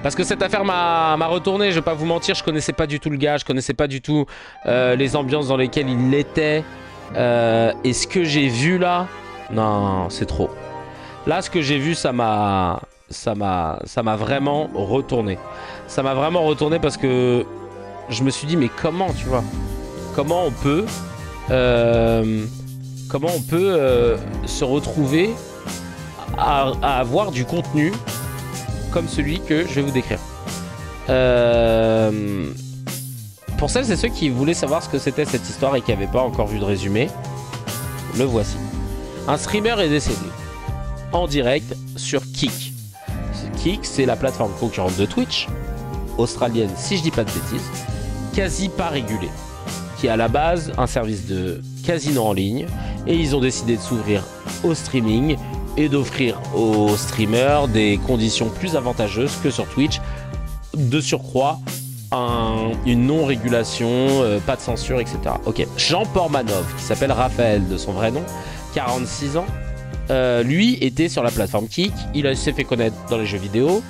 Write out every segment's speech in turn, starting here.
Parce que cette affaire m'a retourné, je vais pas vous mentir, je connaissais pas du tout le gars, je connaissais pas du tout les ambiances dans lesquelles il était. Et ce que j'ai vu là, non, c'est trop. Là, ce que j'ai vu, ça m'a vraiment retourné. Ça m'a vraiment retourné parce que je me suis dit, mais comment, tu vois, comment on peut, se retrouver à avoir du contenu comme celui que je vais vous décrire. Pour celles et ceux qui voulaient savoir ce que c'était cette histoire et qui n'avaient pas encore vu de résumé, le voici. Un streamer est décédé en direct sur Kick. Kick, c'est la plateforme concurrente de Twitch, australienne si je dis pas de bêtises, quasi pas régulée, qui est à la base un service de casino en ligne, et ils ont décidé de s'ouvrir au streaming et d'offrir aux streamers des conditions plus avantageuses que sur Twitch. De surcroît, une non-régulation, pas de censure, etc. Ok. Jean Portmanov, qui s'appelle Raphaël de son vrai nom, 46 ans, lui était sur la plateforme Kick. Il s'est fait connaître dans les jeux vidéo.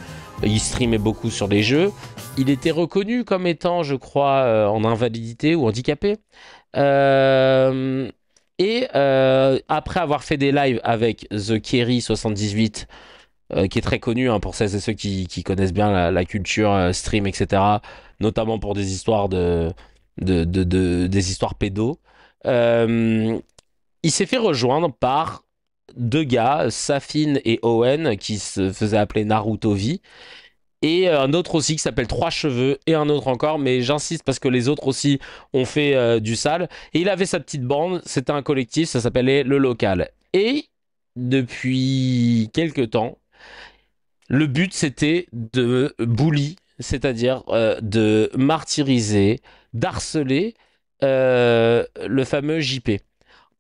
Il streamait beaucoup sur les jeux. Il était reconnu comme étant, je crois, en invalidité ou handicapé. Après avoir fait des lives avec The Kerry78, qui est très connu hein, pour celles et ceux qui connaissent bien la culture stream, etc., notamment pour des histoires des histoires pédos, il s'est fait rejoindre par deux gars, Safin et Owen, qui se faisaient appeler Naruto V, et un autre aussi qui s'appelle Trois Cheveux, et un autre encore, mais j'insiste parce que les autres aussi ont fait du sale. Et il avait sa petite bande, c'était un collectif, ça s'appelait Le Local. Et depuis quelques temps, le but c'était de bully, c'est-à-dire de martyriser, d'harceler le fameux JP.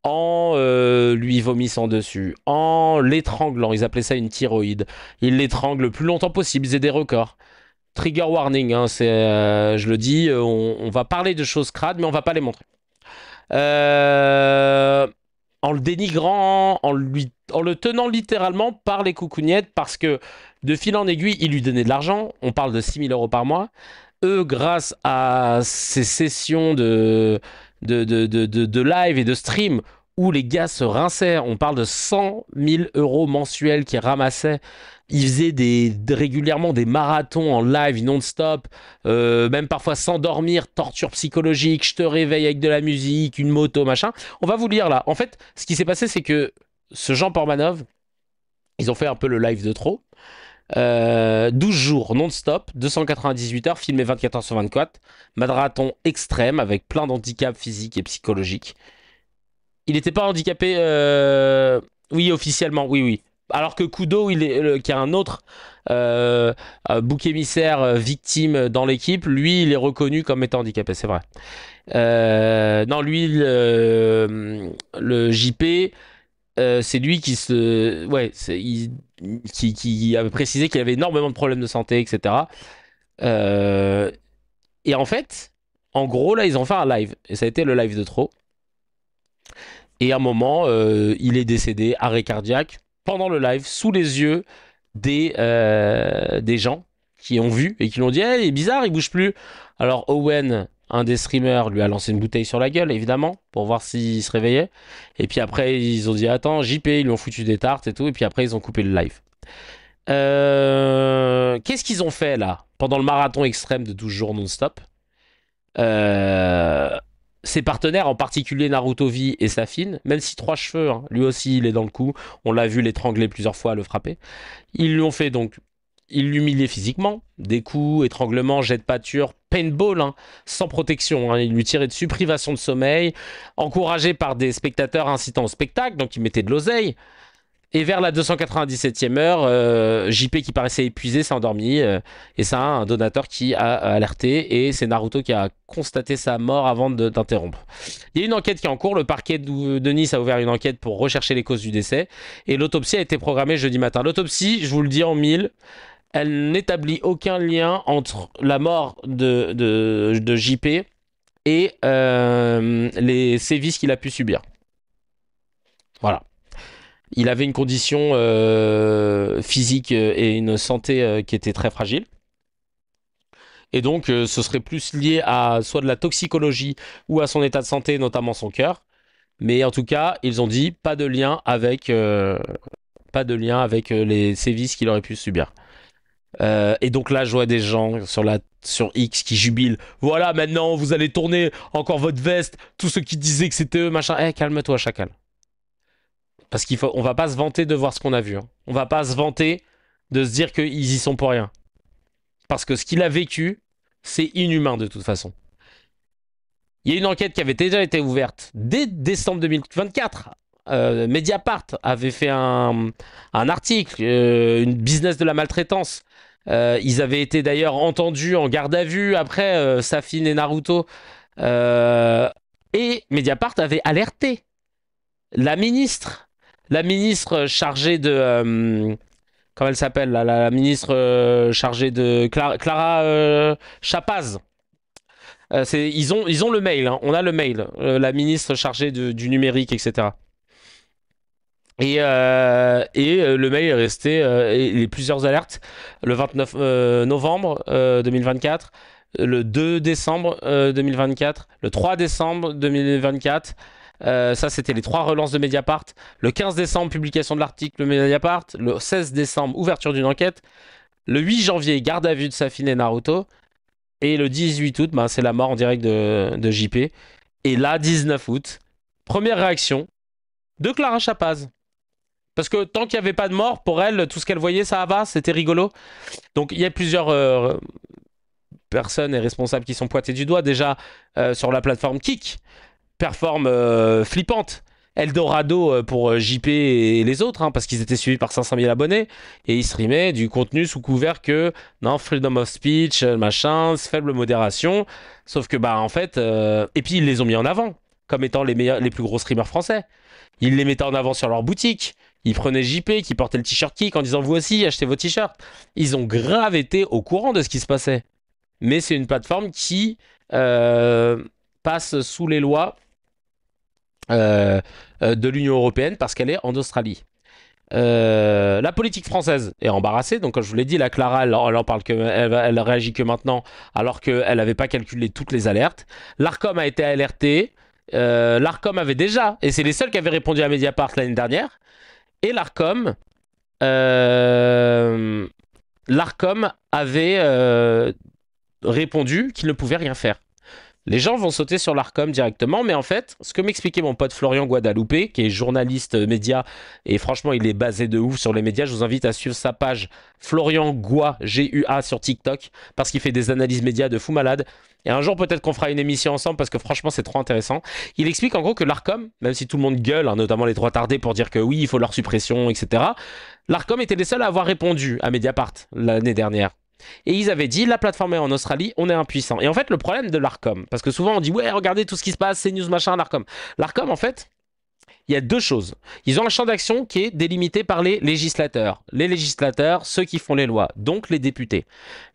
En lui vomissant dessus, en l'étranglant, ils appelaient ça une thyroïde. Ils l'étranglent le plus longtemps possible, ils faisaient des records. Trigger warning, hein, je le dis, on va parler de choses crades, mais on va pas les montrer. En le dénigrant, en le tenant littéralement par les coucougnettes, parce que de fil en aiguille, il lui donnait de l'argent, on parle de 6 000 € par mois. Eux, grâce à ces sessions de live et de stream où les gars se rinçaient, on parle de 100 000 € mensuels qu'ils ramassaient. Ils faisaient régulièrement des marathons en live non-stop, même parfois sans dormir, torture psychologique, je te réveille avec de la musique, une moto, machin. On va vous lire là. En fait, ce qui s'est passé, c'est que ce Jean Portmanov, ils ont fait un peu le live de trop. 12 jours non-stop, 298 heures, filmé 24 heures sur 24, marathon extrême avec plein d'handicaps physiques et psychologiques. Il n'était pas handicapé, oui, officiellement, oui, oui. Alors que Kudo, qui a un autre bouc émissaire victime dans l'équipe, lui, il est reconnu comme étant handicapé, c'est vrai. Non, lui, le JP, c'est lui qui avait précisé qu'il avait énormément de problèmes de santé, etc. Et en fait, en gros, là, ils ont fait un live. Et ça a été le live de trop. Et à un moment, il est décédé, arrêt cardiaque, pendant le live, sous les yeux des gens qui ont vu et qui l'ont dit hey, « il est bizarre, il bouge plus ». Alors Owen, un des streamers, lui a lancé une bouteille sur la gueule, évidemment, pour voir s'il se réveillait. Et puis après, ils ont dit « attends, JP », ils lui ont foutu des tartes et tout. Et puis après, ils ont coupé le live. Qu'est-ce qu'ils ont fait, là, pendant le marathon extrême de 12 jours non-stop ses partenaires, en particulier Naruto V et Safin, même si Trois Cheveux, hein, lui aussi, il est dans le coup. On l'a vu l'étrangler plusieurs fois, le frapper. Ils lui ont fait donc... Ils l'humiliaient physiquement. Des coups, étranglement, jet de pâture, paintball, hein, sans protection. Hein. Ils lui tiraient dessus, privation de sommeil, encouragé par des spectateurs incitant au spectacle, donc ils mettaient de l'oseille. Et vers la 297e heure, JP qui paraissait épuisé s'est endormi. Et ça, un donateur qui a alerté. Et c'est Naruto qui a constaté sa mort avant d'interrompre. Il y a une enquête qui est en cours. Le parquet de Nice a ouvert une enquête pour rechercher les causes du décès. Et l'autopsie a été programmée jeudi matin. L'autopsie, je vous le dis en mille, elle n'établit aucun lien entre la mort de JP et les sévices qu'il a pu subir. Voilà. Il avait une condition physique et une santé qui était très fragile. Et donc, ce serait plus lié à soit de la toxicologie ou à son état de santé, notamment son cœur. Mais en tout cas, ils ont dit pas de lien avec les sévices qu'il aurait pu subir. Et donc là, je vois des gens sur X qui jubilent. Voilà, maintenant, vous allez tourner encore votre veste. Tous ceux qui disaient que c'était eux, machin. Eh, calme-toi, chacal. Parce on va pas se vanter de voir ce qu'on a vu. Hein. On va pas se vanter de se dire qu'ils y sont pour rien. Parce que ce qu'il a vécu, c'est inhumain de toute façon. Il y a une enquête qui avait déjà été ouverte dès décembre 2024. Mediapart avait fait un article, une business de la maltraitance. Ils avaient été d'ailleurs entendus en garde à vue après Safin et Naruto. Et Mediapart avait alerté la ministre chargée de... comment elle s'appelle la ministre chargée de... Clara Chapaz. Ils ont le mail, hein. On a le mail, la ministre chargée du numérique, etc. Le mail est resté, et plusieurs alertes, le 29 novembre 2024, le 2 décembre 2024, le 3 décembre 2024, ça c'était les 3 relances de Mediapart, le 15 décembre publication de l'article de Mediapart, le 16 décembre ouverture d'une enquête, le 8 janvier garde à vue de Safin et Naruto, et le 18 août, ben, c'est la mort en direct de JP. Et là, 19 août, première réaction de Clara Chapaz. Parce que tant qu'il n'y avait pas de mort, pour elle, tout ce qu'elle voyait, ça va, c'était rigolo. Donc il y a plusieurs personnes et responsables qui sont pointés du doigt. Déjà, sur la plateforme Kik, performe flippante. Eldorado pour JP et les autres, hein, parce qu'ils étaient suivis par 500 000 abonnés, et ils streamaient du contenu sous couvert que, non, freedom of speech, machin, faible modération, sauf que, bah, en fait, et puis ils les ont mis en avant, comme étant les plus gros streamers français. Ils les mettaient en avant sur leur boutique, ils prenaient JP, qui portait le t-shirt Kik, en disant, vous aussi, achetez vos t-shirts. Ils ont grave été au courant de ce qui se passait. Mais c'est une plateforme qui passe sous les lois de l'Union européenne parce qu'elle est en Australie. La politique française est embarrassée, donc comme je vous l'ai dit, la Clara, elle en parle elle réagit que maintenant, alors qu'elle n'avait pas calculé toutes les alertes. L'Arcom a été alerté. L'Arcom avait déjà, et c'est les seuls qui avaient répondu à Mediapart l'année dernière. Et l'Arcom avait répondu qu'il ne pouvait rien faire. Les gens vont sauter sur l'Arcom directement, mais en fait, ce que m'expliquait mon pote Florian Guadalupe, qui est journaliste média, et franchement, il est basé de ouf sur les médias, je vous invite à suivre sa page Florian Gua, G-U-A, sur TikTok, parce qu'il fait des analyses médias de fou malade. Et un jour, peut-être qu'on fera une émission ensemble, parce que franchement, c'est trop intéressant. Il explique en gros que l'Arcom, même si tout le monde gueule, hein, notamment les trois tardés, pour dire que oui, il faut leur suppression, etc., l'Arcom était les seuls à avoir répondu à Mediapart l'année dernière. Et ils avaient dit, la plateforme est en Australie, on est impuissant. Et en fait, le problème de l'Arcom, parce que souvent on dit, ouais, regardez tout ce qui se passe, c'est news, machin, l'Arcom. L'Arcom, en fait, il y a deux choses. Ils ont un champ d'action qui est délimité par les législateurs. Les législateurs, ceux qui font les lois, donc les députés.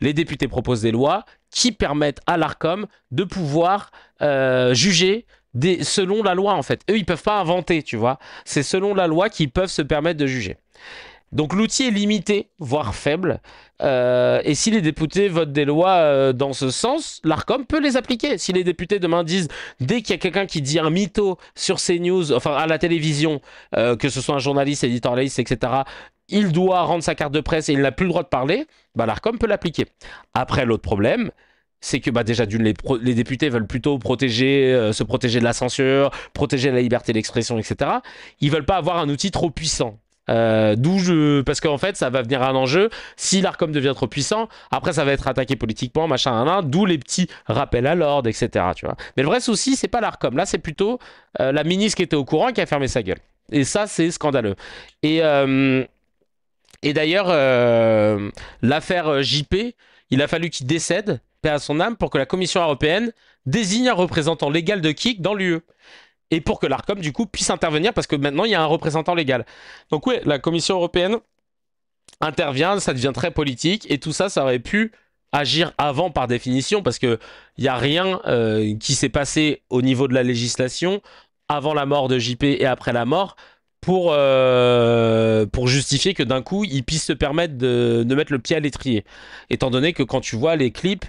Les députés proposent des lois qui permettent à l'Arcom de pouvoir juger selon la loi, en fait. Eux, ils peuvent pas inventer, tu vois. C'est selon la loi qu'ils peuvent se permettre de juger. Donc l'outil est limité, voire faible. Et si les députés votent des lois dans ce sens, l'Arcom peut les appliquer. Si les députés demain disent, dès qu'il y a quelqu'un qui dit un mytho sur CNews, enfin à la télévision, que ce soit un journaliste, éditorialiste, etc., il doit rendre sa carte de presse et il n'a plus le droit de parler, bah, l'Arcom peut l'appliquer. Après, l'autre problème, c'est que bah, déjà, les députés veulent plutôt se protéger de la censure, protéger la liberté d'expression, etc. Ils veulent pas avoir un outil trop puissant. Parce qu'en fait ça va venir un enjeu si l'Arcom devient trop puissant, après ça va être attaqué politiquement, machin, d'où les petits rappels à l'ordre, etc., tu vois. Mais le vrai souci, c'est pas l'Arcom, là c'est plutôt la ministre qui était au courant qui a fermé sa gueule, et ça c'est scandaleux. Et d'ailleurs l'affaire JP, il a fallu qu'il décède, paix à son âme, pour que la Commission européenne désigne un représentant légal de Kik dans l'UE. Et pour que l'Arcom, du coup, puisse intervenir, parce que maintenant, il y a un représentant légal. Donc oui, la Commission européenne intervient, ça devient très politique, et tout ça, ça aurait pu agir avant par définition, parce qu'il n'y a rien qui s'est passé au niveau de la législation avant la mort de JP et après la mort, pour justifier que d'un coup, ils puissent se permettre de mettre le pied à l'étrier. Étant donné que quand tu vois les clips,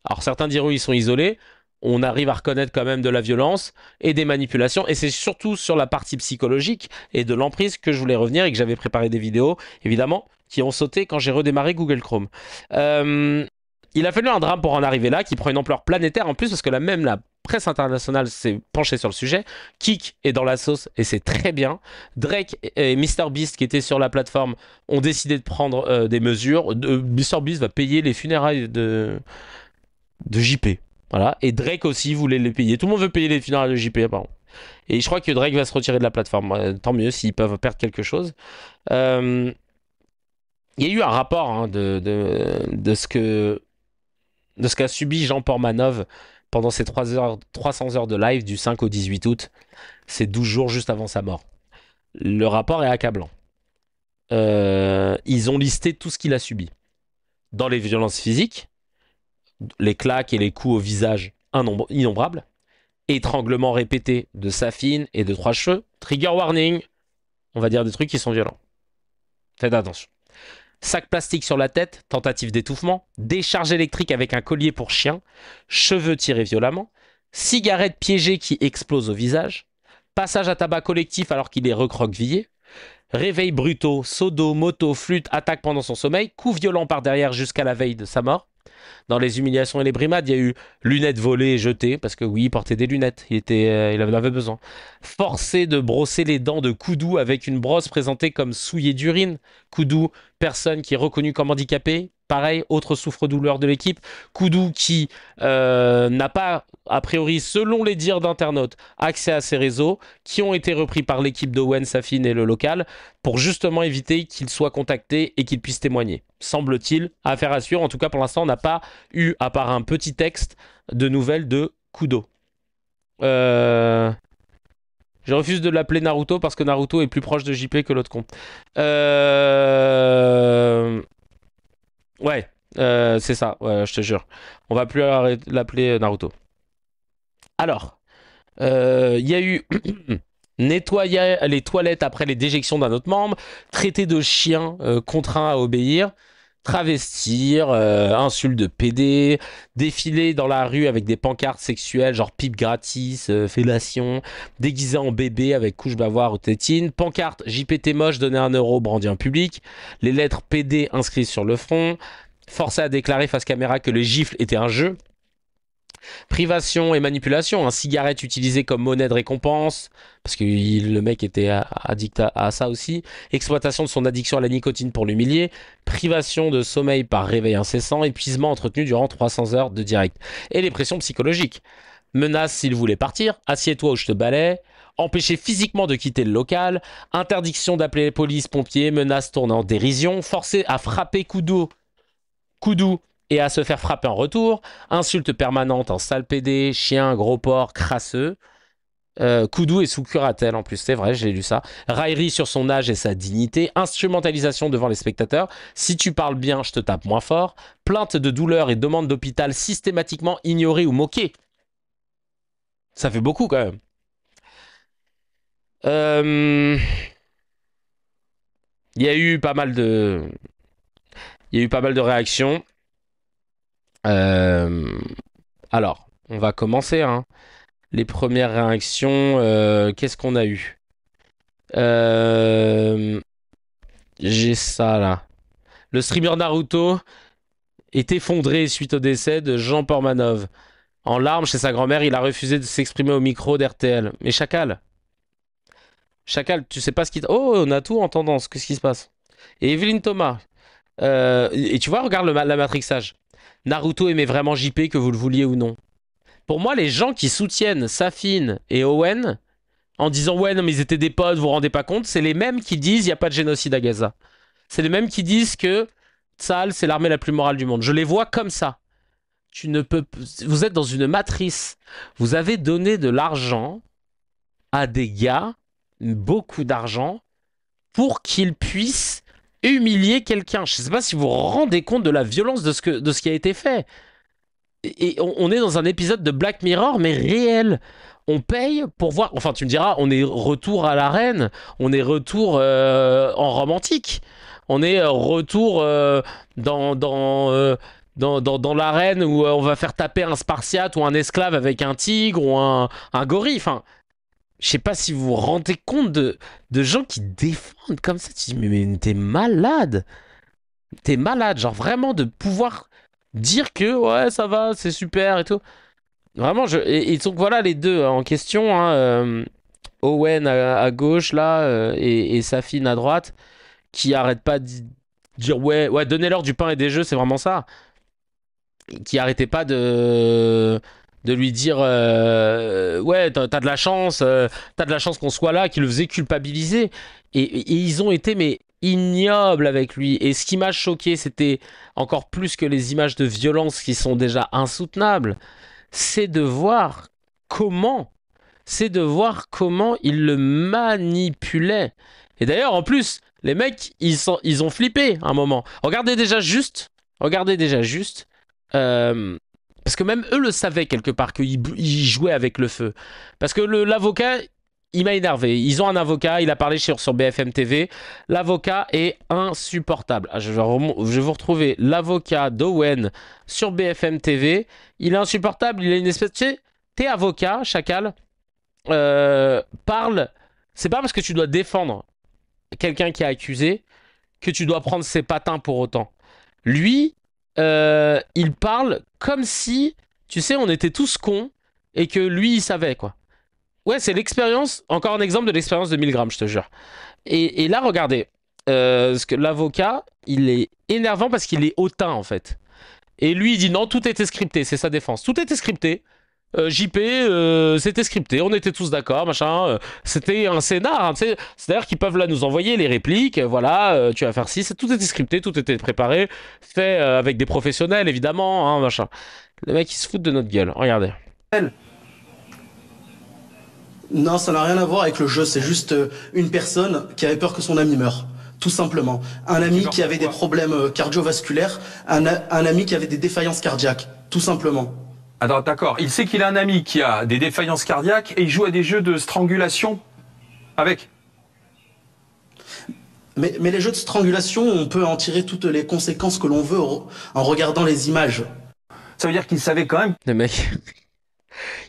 Alors certains diront ils sont isolés, on arrive à reconnaître quand même de la violence et des manipulations, et c'est surtout sur la partie psychologique et de l'emprise que je voulais revenir et que j'avais préparé des vidéos, évidemment, qui ont sauté quand j'ai redémarré Google Chrome. Il a fallu un drame pour en arriver là, qui prend une ampleur planétaire en plus, parce que la presse internationale s'est penchée sur le sujet. Kik est dans la sauce et c'est très bien. Drake et MrBeast qui étaient sur la plateforme ont décidé de prendre des mesures. MrBeast va payer les funérailles de JP. Voilà. Et Drake aussi voulait les payer. Tout le monde veut payer les funérailles de JP apparemment. Et je crois que Drake va se retirer de la plateforme. Tant mieux s'ils peuvent perdre quelque chose. Il y a eu un rapport hein, de ce qu'a subi Jean Portmanov pendant ces 300 heures de live du 5 au 18 août. C'est 12 jours juste avant sa mort. Le rapport est accablant. Ils ont listé tout ce qu'il a subi. Dans les violences physiques, les claques et les coups au visage innombrables, étranglements répétés de Safin et de Trois Cheveux, trigger warning, on va dire des trucs qui sont violents. Faites attention. Sac plastique sur la tête, tentative d'étouffement, décharge électrique avec un collier pour chien, cheveux tirés violemment, cigarette piégée qui explose au visage, passage à tabac collectif alors qu'il est recroquevillé, réveils brutaux, seau d'eau, moto, flûte, attaque pendant son sommeil, coup violent par derrière jusqu'à la veille de sa mort. Dans les humiliations et les brimades, il y a eu lunettes volées et jetées, parce que oui, il portait des lunettes, il en avait besoin. Forcé de brosser les dents de Koudou avec une brosse présentée comme souillée d'urine. Koudou, personne qui est reconnue comme handicapée. Pareil, autre souffre-douleur de l'équipe. Koudou qui n'a pas, a priori, selon les dires d'internautes, accès à ces réseaux, qui ont été repris par l'équipe d'Owen, Safin et le local, pour justement éviter qu'il soit contacté et qu'il puisse témoigner. Semble-t-il, affaire à suivre. En tout cas, pour l'instant, on n'a pas eu, à part un petit texte, de nouvelles de Kudo. Je refuse de l'appeler Naruto parce que Naruto est plus proche de JP que l'autre con. Ouais, c'est ça, ouais, je te jure. On va plus l'appeler Naruto. Alors, il y a eu nettoyer les toilettes après les déjections d'un autre membre, traiter de chien contraint à obéir, travestir, insultes de PD, défiler dans la rue avec des pancartes sexuelles genre pipe gratis, fellation, déguisé en bébé avec couche bavoir ou tétine, pancarte JPT moche, donner 1 euro, brandi en public, les lettres PD inscrites sur le front, forcé à déclarer face caméra que les gifles étaient un jeu, privation et manipulation, cigarette utilisée comme monnaie de récompense, parce que le mec était addict à ça aussi, exploitation de son addiction à la nicotine pour l'humilier, privation de sommeil par réveil incessant, épuisement entretenu durant 300 heures de direct, et les pressions psychologiques. Menace s'il voulait partir, assieds-toi ou je te balais, empêcher physiquement de quitter le local, interdiction d'appeler les police, pompiers, menace tournant en dérision, forcer à frapper Koudou et à se faire frapper en retour, insulte permanente en sale pédé, chien, gros porc, crasseux. Koudou est sous curatelle en plus, c'est vrai, j'ai lu ça. Raillerie sur son âge et sa dignité, instrumentalisation devant les spectateurs. Si tu parles bien, je te tape moins fort. Plainte de douleur et demande d'hôpital systématiquement ignorée ou moquée. Ça fait beaucoup quand même. Il y a eu pas mal de... Il y a eu pas mal de réactions. Alors, on va commencer. Hein. Les premières réactions, qu'est-ce qu'on a eu? J'ai ça là. Le streamer Naruto est effondré suite au décès de Jean Portmanov. En larmes chez sa grand-mère, il a refusé de s'exprimer au micro d'RTL. Mais Chacal, tu sais pas ce qui... Oh, on a tout en tendance. Qu'est-ce qui se passe? Et Evelyne Thomas. Et tu vois, regarde la matrixage. Naruto aimait vraiment JP, que vous le vouliez ou non. Pour moi, les gens qui soutiennent Safin et Owen en disant ouais, non, mais ils étaient des potes, vous vous rendez pas compte, c'est les mêmes qui disent il n'y a pas de génocide à Gaza. C'est les mêmes qui disent que Tsahal, c'est l'armée la plus morale du monde. Je les vois comme ça. Tu ne peux... Vous êtes dans une matrice. Vous avez donné de l'argent à des gars, beaucoup d'argent, pour qu'ils puissent humilier quelqu'un. Je ne sais pas si vous vous rendez compte de la violence de ce qui a été fait. Et on est dans un épisode de Black Mirror, mais réel. On paye pour voir... Enfin, tu me diras, on est retour à l'arène. On est retour en romantique. On est retour dans dans l'arène où on va faire taper un spartiate ou un esclave avec un tigre ou un gorille. Enfin, je sais pas si vous vous rendez compte de gens qui défendent comme ça. Tu dis, mais t'es malade. T'es malade, genre vraiment de pouvoir dire que ouais, ça va, c'est super et tout. Vraiment, et donc voilà les deux en question, hein, Owen à gauche là et Safin à droite, qui arrête pas de dire ouais, donnez-leur du pain et des jeux, c'est vraiment ça. Qui arrêtait pas de lui dire ouais, t'as de la chance, t'as de la chance qu'on soit là, qui le faisait culpabiliser. Et ils ont été mais ignobles avec lui. Et ce qui m'a choqué, c'était encore plus que les images de violence qui sont déjà insoutenables, c'est de voir comment, il le manipulait. Et d'ailleurs, en plus, les mecs, ils ont flippé un moment. Regardez déjà juste. Parce que même eux le savaient quelque part qu'ils jouaient avec le feu. Parce que l'avocat, il m'a énervé. Ils ont un avocat, il a parlé sur BFM TV. L'avocat est insupportable. Ah, je vais vous retrouver l'avocat d'Owen sur BFM TV. Il est insupportable, il a une espèce... Tu sais, t'es avocat, chacal, parle... C'est pas parce que tu dois défendre quelqu'un qui est accusé que tu dois prendre ses patins pour autant. Lui, il parle comme si, tu sais, on était tous cons et que lui, il savait, quoi. Ouais, c'est l'expérience, encore un exemple de l'expérience de Milgram, je te jure. Et là, regardez, ce que l'avocat, il est énervant parce qu'il est hautain, en fait. Et lui, il dit non, tout était scripté, c'est sa défense. Tout était scripté. JP, c'était scripté, on était tous d'accord, machin. C'était un scénar, hein, c'est-à-dire qu'ils peuvent là nous envoyer les répliques, voilà, tu vas faire ci, tout était scripté, tout était préparé, fait avec des professionnels évidemment, hein, machin. Les mecs ils se foutent de notre gueule, regardez. Non, ça n'a rien à voir avec le jeu, c'est juste une personne qui avait peur que son ami meure. Tout simplement. Un ami qui avait des problèmes cardiovasculaires, un ami qui avait des défaillances cardiaques. Tout simplement. Alors d'accord, il sait qu'il a un ami qui a des défaillances cardiaques et il joue à des jeux de strangulation avec. Mais les jeux de strangulation, on peut en tirer toutes les conséquences que l'on veut en regardant les images. Ça veut dire qu'il savait quand même. Le mec,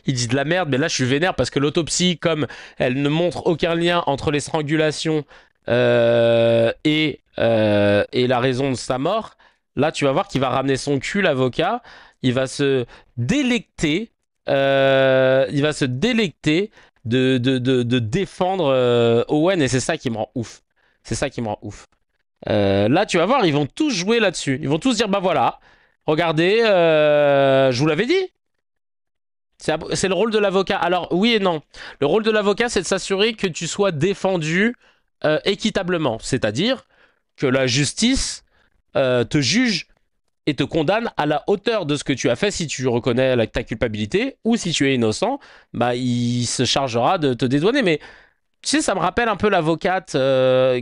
il dit de la merde, mais là je suis vénère parce que l'autopsie, comme elle ne montre aucun lien entre les strangulations et la raison de sa mort, là tu vas voir qu'il va ramener son cul, l'avocat. Il va se délecter, de défendre Owen et c'est ça qui me rend ouf. C'est ça qui me rend ouf. Là, tu vas voir, ils vont tous jouer là-dessus. Ils vont tous dire, bah voilà, regardez, je vous l'avais dit. C'est le rôle de l'avocat. Alors, oui et non. Le rôle de l'avocat, c'est de s'assurer que tu sois défendu équitablement. C'est-à-dire que la justice te juge et te condamne à la hauteur de ce que tu as fait si tu reconnais ta culpabilité, ou si tu es innocent, bah il se chargera de te dédouaner. Mais tu sais, ça me rappelle un peu l'avocate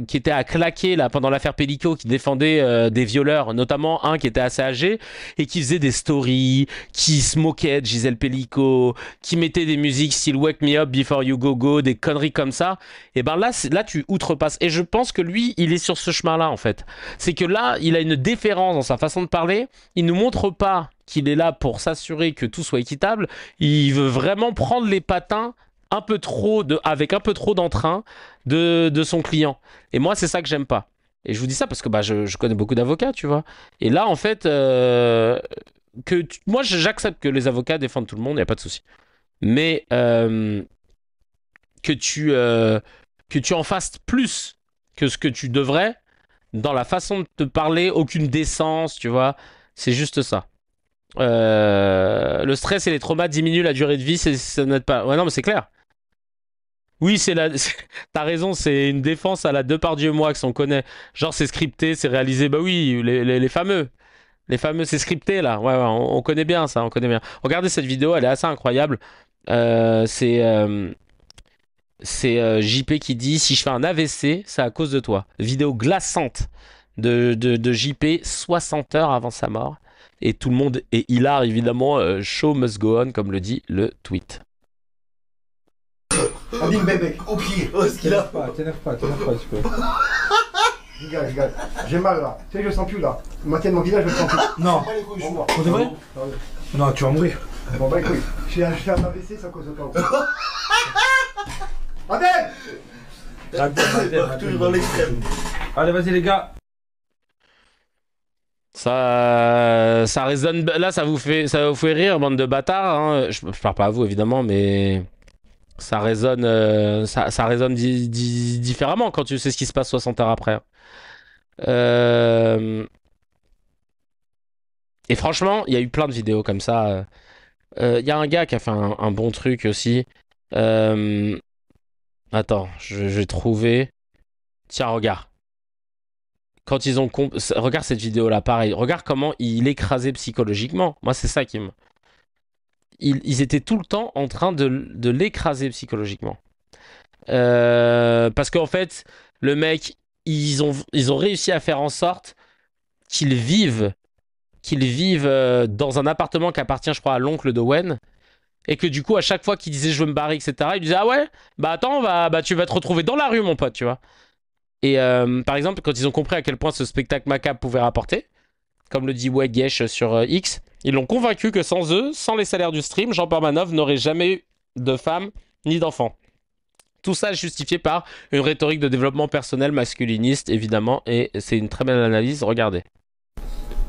qui était à claquer là, pendant l'affaire Pellico, qui défendait des violeurs, notamment un qui était assez âgé, et qui faisait des stories, qui se moquait de Gisèle Pellico, qui mettait des musiques style Wake Me Up Before You Go Go, des conneries comme ça. Et ben là, tu outrepasses. Et je pense que lui, il est sur ce chemin-là, en fait. C'est que là, il a une déférence dans sa façon de parler. Il ne montre pas qu'il est là pour s'assurer que tout soit équitable. Il veut vraiment prendre les patins avec un peu trop d'entrain de son client. Et moi, c'est ça que j'aime pas. Et je vous dis ça parce que bah, je connais beaucoup d'avocats, tu vois. Et là, en fait, moi, j'accepte que les avocats défendent tout le monde, il n'y a pas de souci. Mais que tu en fasses plus que ce que tu devrais, dans la façon de te parler, aucune décence, tu vois. C'est juste ça. Le stress et les traumas diminuent la durée de vie, ça n'aide pas. Ouais, non, mais c'est clair. Oui, t'as raison, c'est une défense à la Depardieu Moix qu'on connaît. Genre, c'est scripté, c'est réalisé. Bah oui, les fameux. Les fameux, c'est scripté là. Ouais, on connaît bien ça, on connaît bien. Regardez cette vidéo, elle est assez incroyable. C'est JP qui dit si je fais un AVC, c'est à cause de toi. Vidéo glaçante de JP 60 heures avant sa mort. Et tout le monde est hilar, évidemment. Show must go on, comme le dit le tweet. Big bébé, au pied. Oh, ce qu'il a. T'énerve pas, tu peux. Regarde. J'ai mal là. Tu sais, je le sens plus là. Maintiens mon visage, je le sens plus. Non. Pour de vrai? Non, tu vas mourir. Bon, bah écoute, je fais un AVC, ça cause aucun. Adèle! Toujours dans l'extrême. Allez, vas-y, les gars. Ça résonne. Là, ça vous fait rire, bande de bâtards. Hein. Je parle pas à vous, évidemment, mais ça résonne, ça résonne différemment quand tu sais ce qui se passe 60 heures après. Et franchement, il y a eu plein de vidéos comme ça. Il y a un gars qui a fait un bon truc aussi. Attends, je vais trouver. Tiens, regarde. Quand ils ont... Regarde cette vidéo-là, pareil. Regarde comment il écrasait psychologiquement. Moi, c'est ça qui me... Ils étaient tout le temps en train de l'écraser psychologiquement. Parce qu'en fait, le mec, ils ont réussi à faire en sorte qu'il vive dans un appartement qui appartient, je crois, à l'oncle d'Owen. Et que du coup, à chaque fois qu'il disait je veux me barrer, etc., il disait ah ouais, bah attends, tu vas te retrouver dans la rue, mon pote, tu vois. Et par exemple, quand ils ont compris à quel point ce spectacle macabre pouvait rapporter, comme le dit Wegesh sur X, ils l'ont convaincu que sans eux, sans les salaires du stream, Jean Parmanov n'aurait jamais eu de femme ni d'enfant. Tout ça est justifié par une rhétorique de développement personnel masculiniste, évidemment, et c'est une très belle analyse, regardez.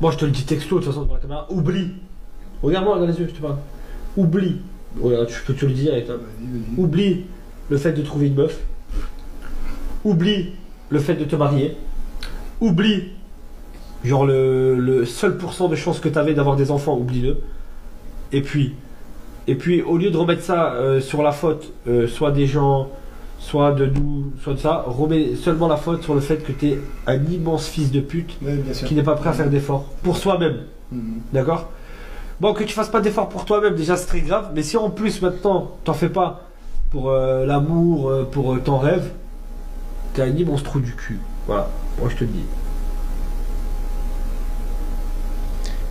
Moi, je te le dis texto, de toute façon, dans la caméra, oublie. Regarde-moi, regarde les yeux, je te parle. Oublie. Regarde, je peux te le dire. Oublie le fait de trouver une meuf. Oublie le fait de te marier. Oublie, genre, le seul pourcent de chance que tu avais d'avoir des enfants, oublie-le. Et puis, au lieu de remettre ça sur la faute, soit des gens, soit de nous, soit de ça, remets seulement la faute sur le fait que tu es un immense fils de pute qui n'est pas prêt à faire d'efforts pour soi-même. D'accord? Bon, que tu fasses pas d'efforts pour toi-même, déjà c'est très grave, mais si en plus maintenant t'en fais pas pour l'amour, pour ton rêve, t'es un immense trou du cul. Voilà, moi je te le dis.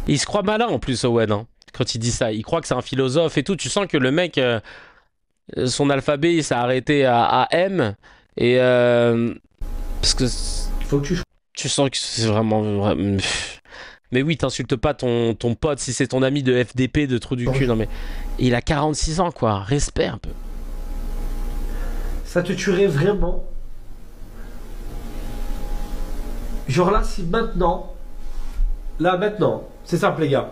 Il se croit malin en plus, Owen, hein, quand il dit ça. Il croit que c'est un philosophe et tout. Tu sens que le mec, son alphabet, il s'est arrêté à M. Et parce que faut que tu sens que c'est vraiment... Mais oui, t'insultes pas ton pote si c'est ton ami de FDP, de trou du cul. Non mais il a 46 ans, quoi. Respect un peu. Ça te tuerait vraiment. Genre là, si maintenant... Là, maintenant, c'est simple, les gars.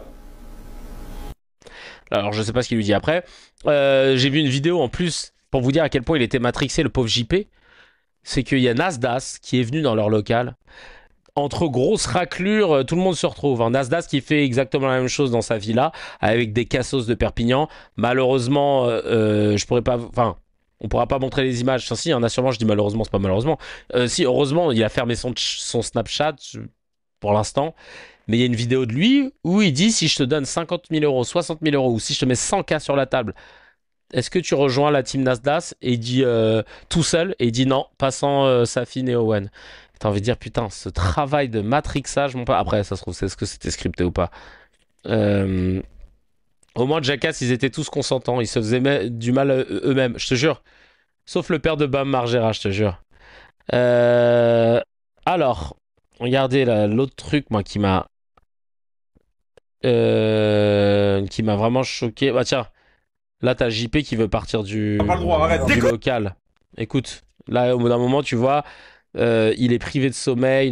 Alors, je sais pas ce qu'il lui dit après. J'ai vu une vidéo en plus pour vous dire à quel point il était matrixé, le pauvre JP. C'est qu'il y a Nasdaq qui est venu dans leur local. Entre grosses raclures, tout le monde se retrouve. Nasdaq qui fait exactement la même chose dans sa villa avec des cassos de Perpignan. Malheureusement, je pourrais pas... Enfin, on pourra pas montrer les images. Enfin, si, il y en a sûrement, je dis malheureusement, c'est pas malheureusement. Si, heureusement, il a fermé son Snapchat pour l'instant. Mais il y a une vidéo de lui où il dit si je te donne 50 000 euros, 60 000 euros ou si je te mets 100K sur la table, est-ce que tu rejoins la team Nasdaq? Et il dit tout seul, et il dit non, passant Safin et Owen. T'as envie de dire putain, ce travail de matrixage, mon pote. Après, ça se trouve, c'est ce que c'était scripté ou pas. Au moins, Jackass, ils étaient tous consentants, ils se faisaient du mal eux-mêmes, je te jure. Sauf le père de Bam Margera, je te jure. Alors, regardez l'autre truc, moi, qui m'a vraiment choqué. Bah tiens, là t'as JP qui veut partir du local. Écoute, là au bout d'un moment tu vois, il est privé de sommeil.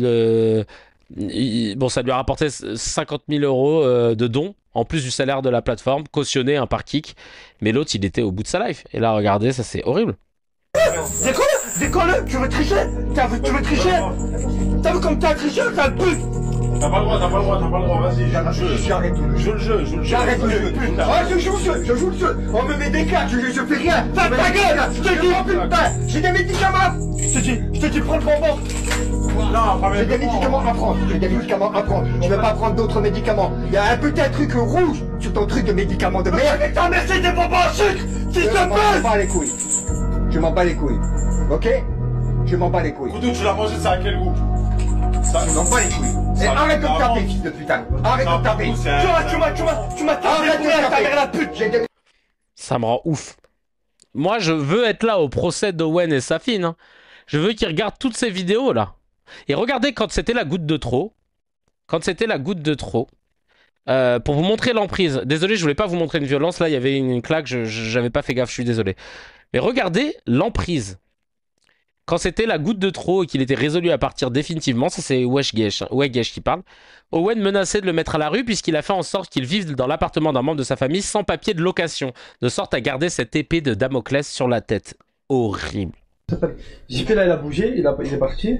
Bon, ça lui a rapporté 50 000 euros de dons, en plus du salaire de la plateforme, cautionné par Kik. Mais l'autre il était au bout de sa life. Et là regardez, ça c'est horrible. Décolle, tu veux tricher? Tu veux tricher? T'as vu comme t'as triché, t'as le pute? T'as pas le droit, vas-y, J'arrête le jeu. J'arrête le jeu. Ah, je joue le jeu. On me met des claques, je fais rien. Ferme ta gueule, je te dis, putain, j'ai des médicaments. Je te dis, prends le bonbon. Non, j'ai des médicaments à prendre. Je vais pas prendre d'autres médicaments. Il y a un putain de truc rouge sur ton truc de médicaments de merde. Mais t'as merci des bonbons à sucre, s'il te plaît. Je m'en bats les couilles. Je m'en bats les couilles. Ok? Je m'en bats les couilles. Koudou, tu l'as mangé, ça à quel goût? Je m'en bats les couilles. Et arrête de me taper, fils de putain. Arrête de me taper. Tu m'as tapé à ta mère la pute. Ça me rend ouf. Moi, je veux être là au procès d'Owen et Safin. Hein. Je veux qu'ils regardent toutes ces vidéos là. Et regardez quand c'était la goutte de trop. Quand c'était la goutte de trop. Pour vous montrer l'emprise. Désolé, je voulais pas vous montrer une violence. Là, il y avait une claque. J'avais pas fait gaffe, je suis désolé. Mais regardez l'emprise. Quand c'était la goutte de trop et qu'il était résolu à partir définitivement, ça c'est Wegesh qui parle, Owen menaçait de le mettre à la rue puisqu'il a fait en sorte qu'il vive dans l'appartement d'un membre de sa famille sans papier de location, de sorte à garder cette épée de Damoclès sur la tête. Horrible. JP là il a bougé, il est parti,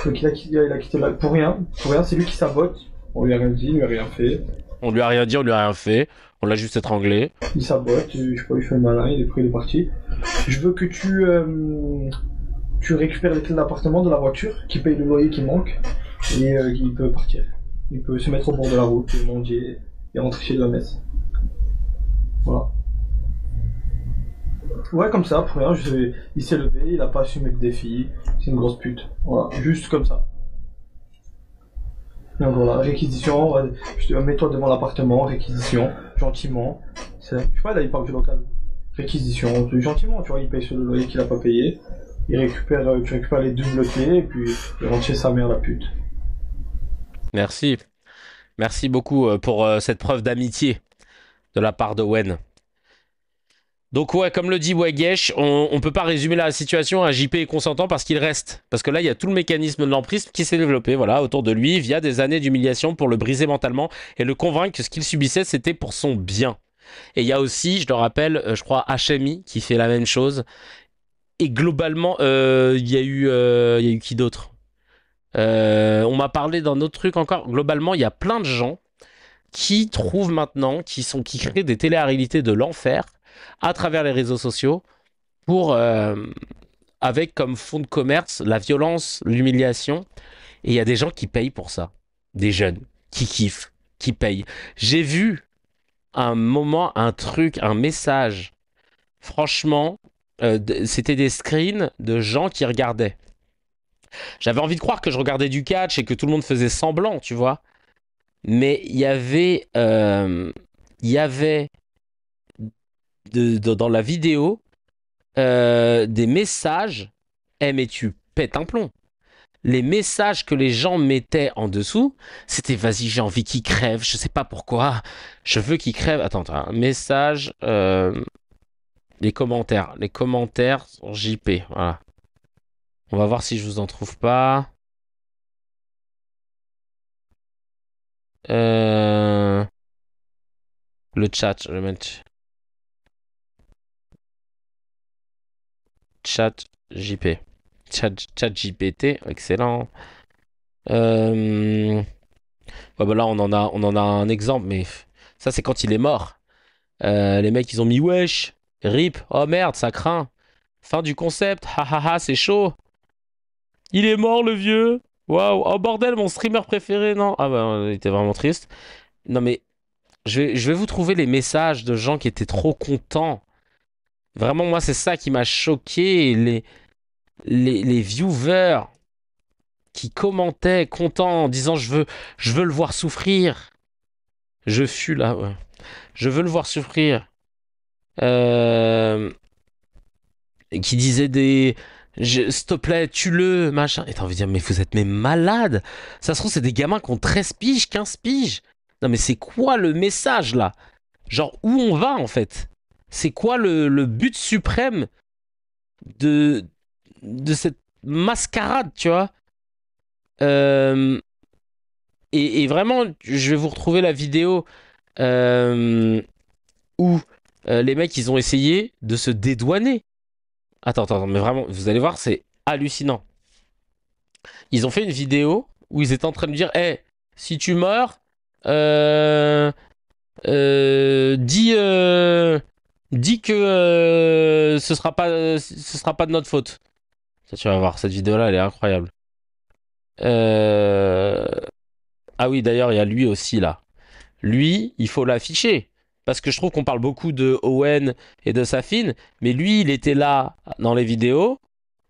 donc il a quitté là pour rien, c'est lui qui sabote, on lui a rien dit, il lui a rien fait. On lui a rien dit, on lui a rien fait, on l'a juste étranglé. Il sabote, je sais pas, il fait le malin, il est pris, il est parti. Je veux que tu récupères les clés de l'appartement, de la voiture, qui paye le loyer qui manque, et il peut partir. Il peut se mettre au bord de la route, manger, et rentrer chez lui à Metz. Voilà. Ouais, comme ça, pour rien, il s'est levé, il a pas assumé le défi, c'est une grosse pute. Voilà, juste comme ça. Donc voilà, réquisition, mets-toi devant l'appartement, réquisition, gentiment. Je sais pas, là il parle du local. Réquisition, gentiment, tu vois, il paye sur le loyer qu'il a pas payé. Tu récupères les doubles clés et puis il rentre chez sa mère, la pute. Merci. Merci beaucoup pour cette preuve d'amitié de la part d'Owen. Donc ouais, comme le dit Wegesh, on peut pas résumer la situation à JP est consentant parce qu'il reste. Parce que là, il y a tout le mécanisme de l'emprise qui s'est développé voilà, autour de lui via des années d'humiliation pour le briser mentalement et le convaincre que ce qu'il subissait, c'était pour son bien. Et il y a aussi, je le rappelle, je crois, HMI qui fait la même chose. Et globalement, il y a eu qui d'autre on m'a parlé d'un autre truc encore. Globalement, il y a plein de gens qui trouvent maintenant, qui créent des télé-réalités de l'enfer à travers les réseaux sociaux pour, avec comme fond de commerce la violence, l'humiliation. Et il y a des gens qui payent pour ça. Des jeunes qui kiffent, qui payent. J'ai vu un moment, un truc, un message. Franchement, c'était des screens de gens qui regardaient. J'avais envie de croire que je regardais du catch et que tout le monde faisait semblant, tu vois. Mais il y avait dans la vidéo des messages. Mais tu pètes un plomb. Les messages que les gens mettaient en dessous, c'était vas-y, j'ai envie qu'il crève, je sais pas pourquoi, je veux qu'il crève. Attends, un message, les commentaires sur JP, voilà. On va voir si je vous en trouve pas. Le chat, je vais mettre chat JP. Chat GPT, excellent. Ouais, bah là, on en a un exemple, mais ça, c'est quand il est mort. Les mecs, ils ont mis wesh, rip, oh merde, ça craint. Fin du concept, hahaha, c'est chaud. Il est mort, le vieux. Waouh, oh bordel, mon streamer préféré, non. Ah bah, il était vraiment triste. Non, mais je vais vous trouver les messages de gens qui étaient trop contents. Vraiment, moi, c'est ça qui m'a choqué. Les viewers qui commentaient contents en disant je veux le voir souffrir. Je fus là, ouais. Je veux le voir souffrir. Et qui disaient s'il te plaît, tue-le, machin. Et t'as envie de dire, mais vous êtes malades. Ça se trouve, c'est des gamins qui ont 13 piges, 15 piges. Non, mais c'est quoi le message là? Genre, où on va en fait? C'est quoi le but suprême de cette mascarade, tu vois? Et vraiment, je vais vous retrouver la vidéo où les mecs, ils ont essayé de se dédouaner. Attends, mais vraiment, vous allez voir, c'est hallucinant. Ils ont fait une vidéo où ils étaient en train de dire, hey, si tu meurs, dis que ce sera pas de notre faute. Ça, tu vas voir, cette vidéo-là, elle est incroyable. Ah oui, d'ailleurs, il y a lui aussi, là. Lui, il faut l'afficher. Parce que je trouve qu'on parle beaucoup de Owen et de Safin, mais lui, il était là dans les vidéos